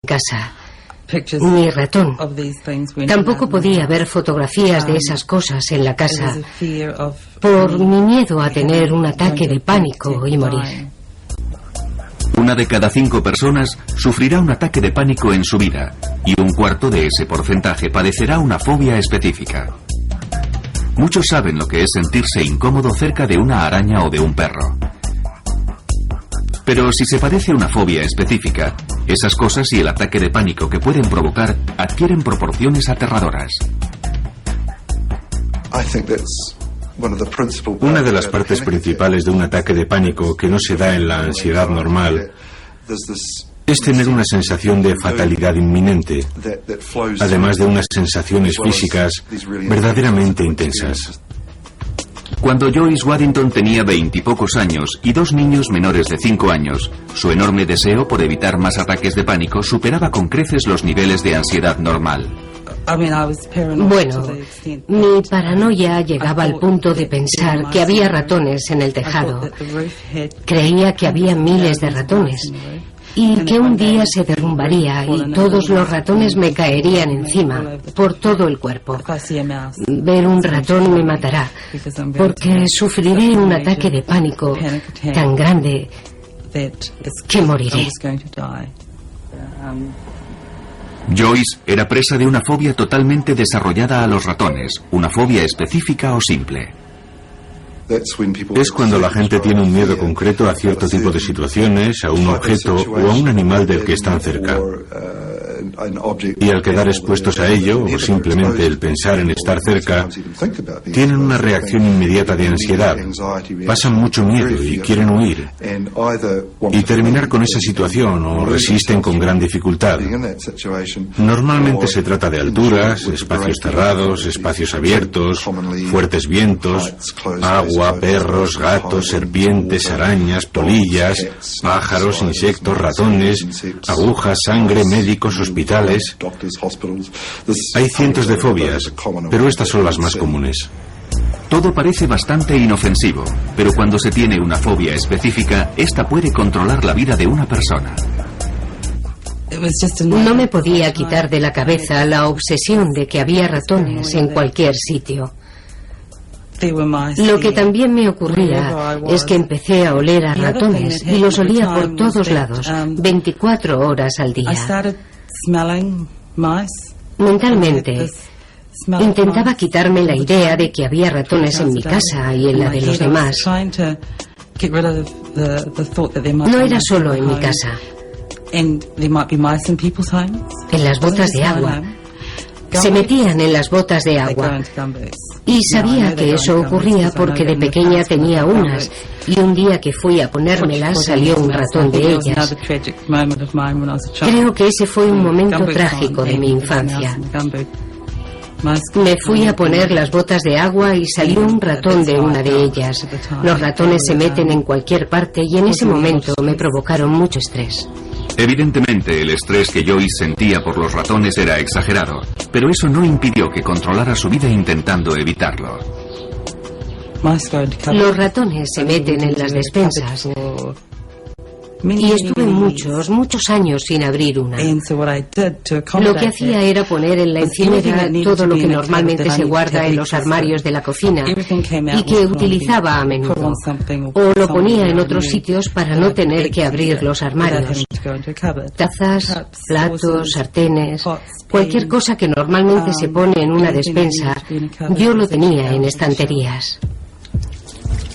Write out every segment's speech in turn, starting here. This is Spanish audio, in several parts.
casa, ni ratón. Tampoco podía ver fotografías de esas cosas en la casa por mi miedo a tener un ataque de pánico y morir. 1 de cada 5 personas sufrirá un ataque de pánico en su vida y 1/4 de ese porcentaje padecerá una fobia específica. Muchos saben lo que es sentirse incómodo cerca de una araña o de un perro. Pero si se padece una fobia específica, esas cosas y el ataque de pánico que pueden provocar adquieren proporciones aterradoras. Una de las partes principales de un ataque de pánico que no se da en la ansiedad normal es tener una sensación de fatalidad inminente, además de unas sensaciones físicas verdaderamente intensas. Cuando Joyce Waddington tenía 20 y pocos años y 2 niños menores de 5 años, su enorme deseo por evitar más ataques de pánico superaba con creces los niveles de ansiedad normal. Bueno, mi paranoia llegaba al punto de pensar que había ratones en el tejado. Creía que había miles de ratones y que un día se derrumbaría y todos los ratones me caerían encima por todo el cuerpo. Ver un ratón me matará porque sufriré un ataque de pánico tan grande que moriré. Joyce era presa de una fobia totalmente desarrollada a los ratones, una fobia específica o simple. Es cuando la gente tiene un miedo concreto a cierto tipo de situaciones, a un objeto o a un animal del que están cerca. Y al quedar expuestos a ello, o simplemente el pensar en estar cerca, tienen una reacción inmediata de ansiedad, pasan mucho miedo y quieren huir, y terminar con esa situación o resisten con gran dificultad. Normalmente se trata de alturas, espacios cerrados, espacios abiertos, fuertes vientos, agua, perros, gatos, serpientes, arañas, polillas, pájaros, insectos, ratones, agujas, sangre, médicos, hospitales. Hay cientos de fobias, pero estas son las más comunes. Todo parece bastante inofensivo, pero cuando se tiene una fobia específica, esta puede controlar la vida de una persona. No me podía quitar de la cabeza la obsesión de que había ratones en cualquier sitio. Lo que también me ocurría es que empecé a oler a ratones y los olía por todos lados, 24 horas al día. Mentalmente, intentaba quitarme la idea de que había ratones en mi casa y en la de los demás. No era solo en mi casa. En las botas de agua. Se metían en las botas de agua. Y sabía que eso ocurría porque de pequeña tenía unas, y un día que fui a ponérmelas salió un ratón de ellas. Creo que ese fue un momento trágico de mi infancia. Me fui a poner las botas de agua y salió un ratón de una de ellas. Los ratones se meten en cualquier parte y en ese momento me provocaron mucho estrés. Evidentemente, el estrés que Joyce sentía por los ratones era exagerado, pero eso no impidió que controlara su vida intentando evitarlo. Los ratones se meten en las despensas y estuve muchos años sin abrir una. Lo que hacía era poner en la encimera todo lo que normalmente se guarda en los armarios de la cocina y que utilizaba a menudo, o lo ponía en otros sitios para no tener que abrir los armarios. Tazas, platos, sartenes, cualquier cosa que normalmente se pone en una despensa, yo lo tenía en estanterías.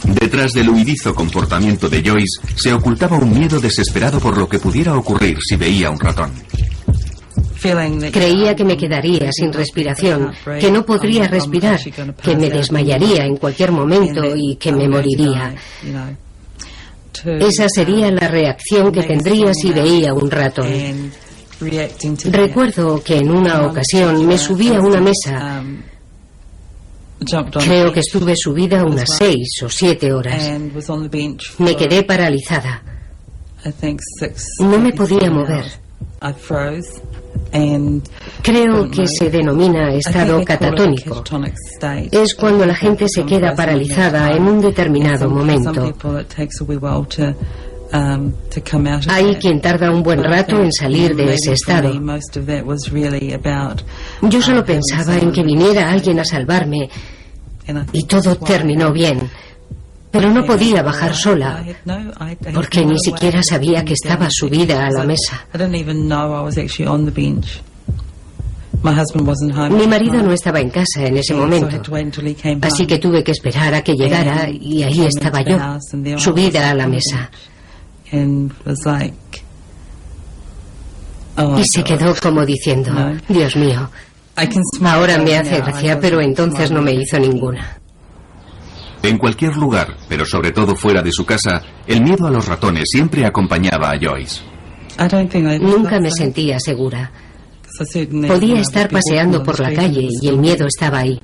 Detrás del huidizo comportamiento de Joyce se ocultaba un miedo desesperado por lo que pudiera ocurrir si veía un ratón. Creía que me quedaría sin respiración, que no podría respirar, que me desmayaría en cualquier momento y que me moriría. Esa sería la reacción que tendría si veía un ratón. Recuerdo que en una ocasión me subí a una mesa. Creo que estuve subida unas 6 o 7 horas. Me quedé paralizada. No me podía mover. Creo que se denomina estado catatónico. Es cuando la gente se queda paralizada en un determinado momento. Hay quien tarda un buen rato en salir de ese estado. Yo solo pensaba en que viniera alguien a salvarme y todo terminó bien. Pero no podía bajar sola, porque ni siquiera sabía que estaba subida a la mesa. Mi marido no estaba en casa en ese momento, así que tuve que esperar a que llegara y ahí estaba yo, subida a la mesa. Y se quedó como diciendo, Dios mío, ahora me hace gracia, pero entonces no me hizo ninguna. En cualquier lugar, pero sobre todo fuera de su casa, el miedo a los ratones siempre acompañaba a Joyce. Nunca me sentía segura. Podía estar paseando por la calle y el miedo estaba ahí.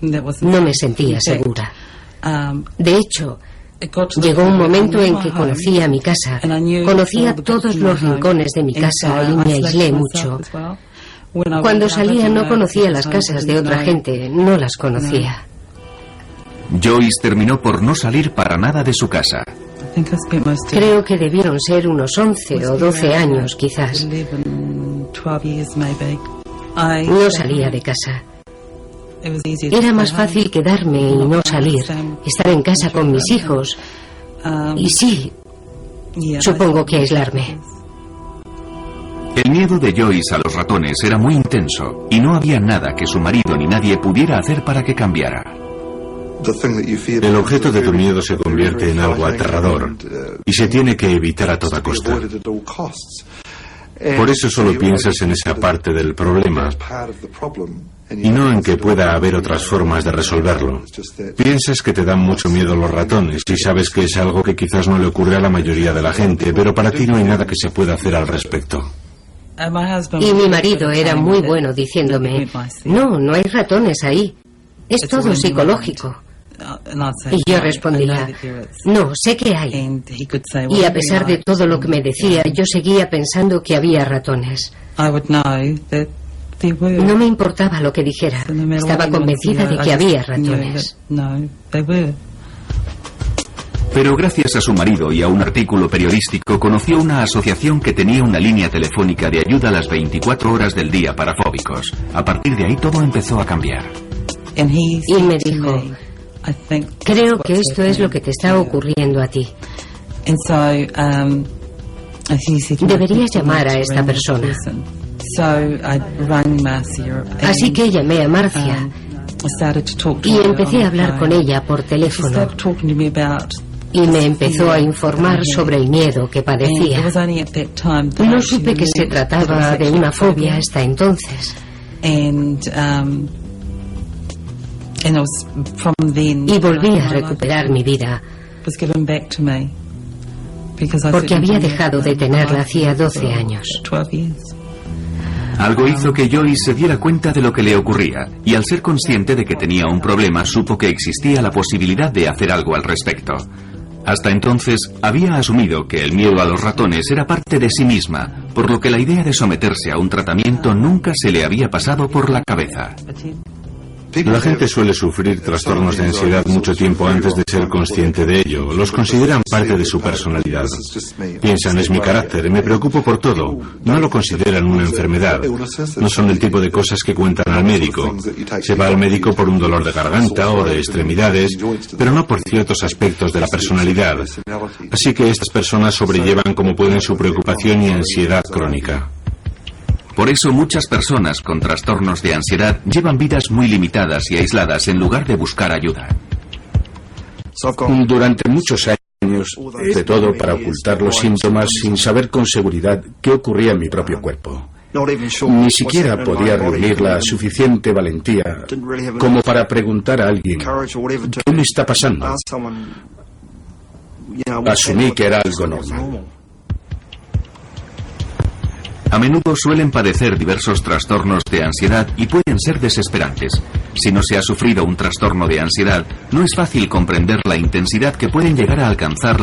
No me sentía segura. De hecho, llegó un momento en que conocía mi casa, conocía todos los rincones de mi casa y me aislé mucho. Cuando salía no conocía las casas de otra gente, no las conocía. Joyce terminó por no salir para nada de su casa. Creo que debieron ser unos 11 o 12 años, quizás. No salía de casa. Era más fácil quedarme y no salir, estar en casa con mis hijos. Y sí, supongo que aislarme. El miedo de Joyce a los ratones era muy intenso y no había nada que su marido ni nadie pudiera hacer para que cambiara. El objeto de tu miedo se convierte en algo aterrador y se tiene que evitar a toda costa. Por eso solo piensas en esa parte del problema y no en que pueda haber otras formas de resolverlo. Piensas que te dan mucho miedo los ratones y sabes que es algo que quizás no le ocurre a la mayoría de la gente, pero para ti no hay nada que se pueda hacer al respecto. Y mi marido era muy bueno diciéndome, no hay ratones ahí, es todo psicológico. Y yo respondía, no, sé que hay. Y a pesar de todo lo que me decía, yo seguía pensando que había ratones. No me importaba lo que dijera, estaba convencida de que había ratones. Pero gracias a su marido y a un artículo periodístico conoció una asociación que tenía una línea telefónica de ayuda a las 24 horas del día para fóbicos. A partir de ahí todo empezó a cambiar. Y me dijo, creo que esto es lo que te está ocurriendo a ti. Deberías llamar a esta persona. Así que llamé a Marcia y empecé a hablar con ella por teléfono. Y me empezó a informar sobre el miedo que padecía. No supe que se trataba de una fobia hasta entonces. Y volví a recuperar mi vida, porque había dejado de tenerla hacía 12 años. Algo hizo que Joyce se diera cuenta de lo que le ocurría, y al ser consciente de que tenía un problema, supo que existía la posibilidad de hacer algo al respecto. Hasta entonces, había asumido que el miedo a los ratones era parte de sí misma, por lo que la idea de someterse a un tratamiento nunca se le había pasado por la cabeza. La gente suele sufrir trastornos de ansiedad mucho tiempo antes de ser consciente de ello. Los consideran parte de su personalidad. Piensan, es mi carácter, me preocupo por todo. No lo consideran una enfermedad. No son el tipo de cosas que cuentan al médico. Se va al médico por un dolor de garganta o de extremidades, pero no por ciertos aspectos de la personalidad. Así que estas personas sobrellevan como pueden su preocupación y ansiedad crónica. Por eso muchas personas con trastornos de ansiedad llevan vidas muy limitadas y aisladas en lugar de buscar ayuda. Durante muchos años hice todo para ocultar los síntomas sin saber con seguridad qué ocurría en mi propio cuerpo. Ni siquiera podía reunir la suficiente valentía como para preguntar a alguien ¿qué me está pasando? Asumí que era algo normal. A menudo suelen padecer diversos trastornos de ansiedad y pueden ser desesperantes. Si no se ha sufrido un trastorno de ansiedad, no es fácil comprender la intensidad que pueden llegar a alcanzar